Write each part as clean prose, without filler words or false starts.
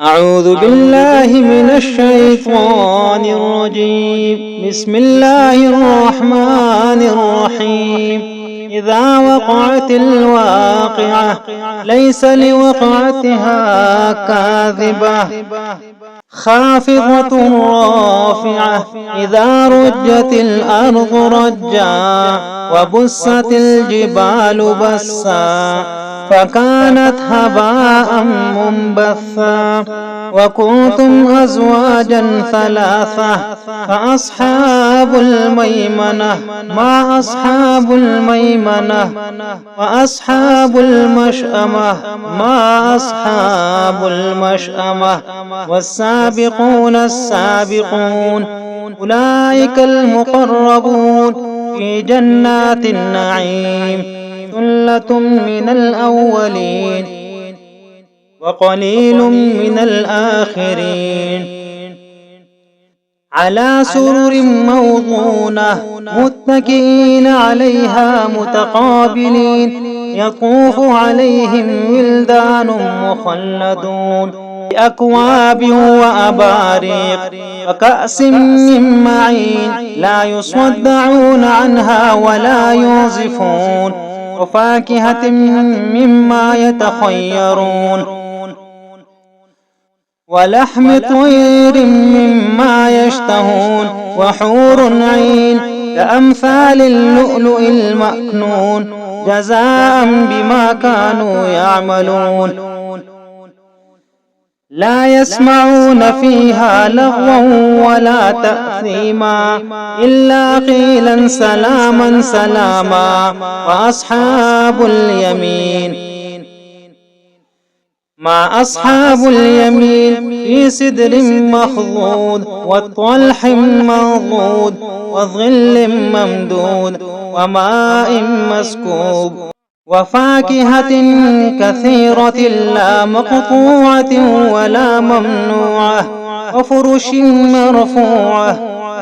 أعوذ بالله من الشيطان الرجيم. بسم الله الرحمن الرحيم. إذا وقعت الواقعة ليس لوقعتها كاذبة خافضة رافعة. إذا رجت الأرض رجا وبست الجبال بسا فكانت هباء منبثا وكنتم أزواجا ثلاثة فأصحاب الميمنة ما أصحاب الميمنة وأصحاب المشأمة ما أصحاب المشأمة والسابقون السابقون أولئك المقربون في جنات النعيم ثلة من الأولين وقليل من الآخرين على سرر موضونة متكئين عليها متقابلين يطوف عليهم ولدان مخلدون بأكواب وأباريق وكأس من معين لا يصدعون عنها ولا ينزفون وفاكهة مما يتخيرون ولحم طير مما يشتهون وحور عين كأمثال اللؤلؤ المكنون جزاء بما كانوا يعملون لا يسمعون فيها لغوا ولا تأثيما إلا قيلا سلاما سلاما وأصحاب اليمين ما أصحاب اليمين في سدر مخضود وطلح منضود وظل ممدود وماء مسكوب وفاكهة كثيرة لا مقطوعة ولا ممنوعة وفرش مرفوعة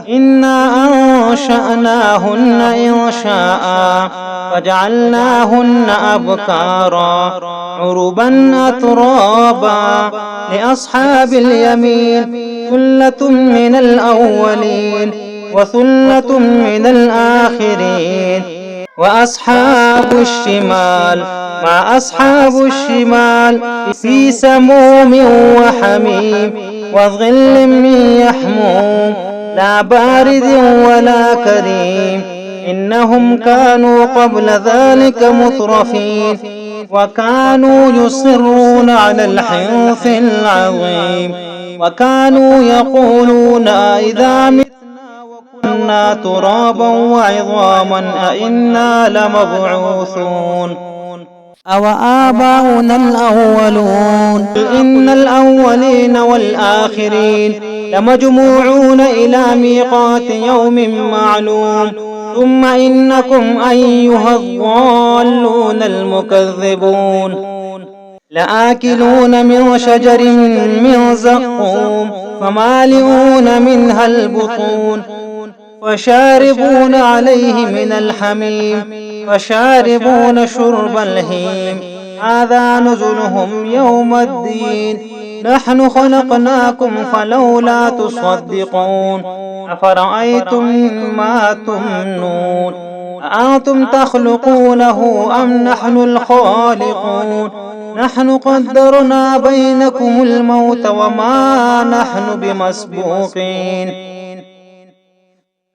إنا أنشأناهن إنشاء فجعلناهن أبكارا عربا أترابا لأصحاب اليمين ثلة من الأولين وثلة من الآخرين وأصحاب الشمال مع أصحاب الشمال في سموم وحميم وظل من يحموم لا بارد ولا كريم إنهم كانوا قبل ذلك مترفين وكانوا يصرون على الحنث العظيم وكانوا يقولون إذا متنا ترابا وعظاما أئنا لمبعوثون أو آباؤنا الأولون إن الأولين والآخرين لمجموعون إلى ميقات يوم معلوم ثم إنكم أيها الضالون المكذبون لآكلون من شجر من زقوم فمالئون منها البطون وشاربون عليه من الحميم وشاربون شرب الهيم هذا نزلهم يوم الدين نحن خلقناكم فلولا تصدقون أفرأيتم ما تمنون أأنتم تخلقونه أم نحن الخالقون نحن قدرنا بينكم الموت وما نحن بمسبوقين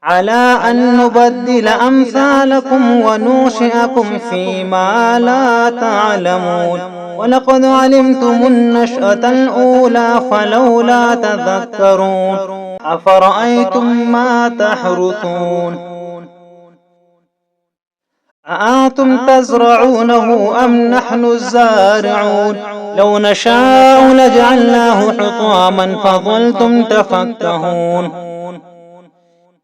على أن نبدل أمثالكم وننشئكم فيما لا تعلمون ولقد علمتم النشأة الأولى فلولا تذكرون أفرأيتم ما تحرثون أأنتم تزرعونه أم نحن الزارعون لو نشاء لجعلناه حطاما فظلتم تفكهون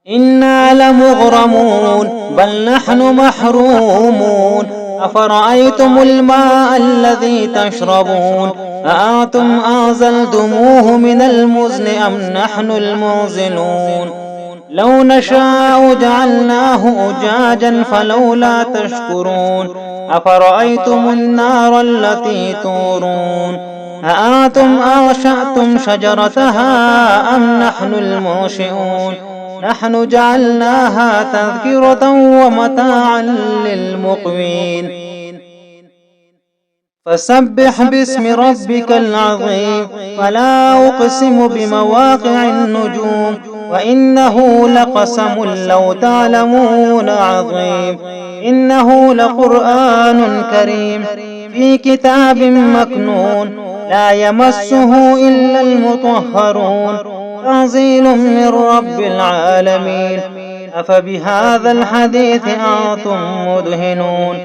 إنا لمغرمون بل نحن محرومون أفرأيتم الماء الذي تشربون أأنتم أنزلتموه من المزن أم نحن المنزلون لو نشاء جعلناه أجاجا فلولا تشكرون أفرأيتم النار التي تورون أأنتم أنشأتم شجرتها أم نحن المنشئون نحن جعلناها تذكرة ومتاعا للمقوين فسبح باسم ربك العظيم فلا أقسم بمواقع النجوم وإنه لقسم لو تعلمون عظيم إنه لقرآن كريم في كتاب مكنون لا يمسه إلا المطهرون تنزيل من رب العالمين أفبهذا الحديث أنتم مدهنون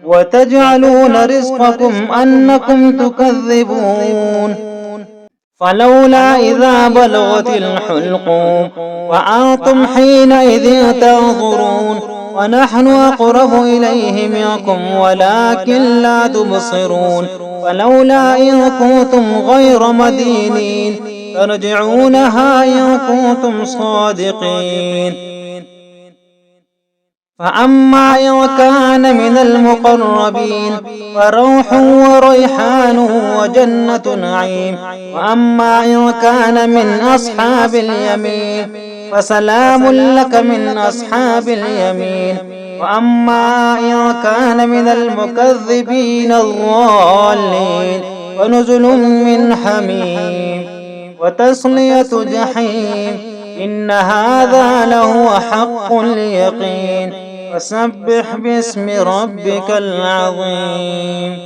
وتجعلون رزقكم أنكم تكذبون فلولا إذا بلغت الحلقوم وأنتم حينئذ تنظرون ونحن أقرب إليه منكم ولكن لا تبصرون فلولا إن كنتم غير مدينين ترجعونها إن كنتم صادقين فأما إن كان من المقربين فروح وريحان وجنة نعيم وأما إن كان من أصحاب اليمين فسلام لك من أصحاب اليمين وأما إن كان من المكذبين الضالين فنزل من حميم وتصلية جحيم إن هذا لهو حق اليقين فسبح باسم ربك العظيم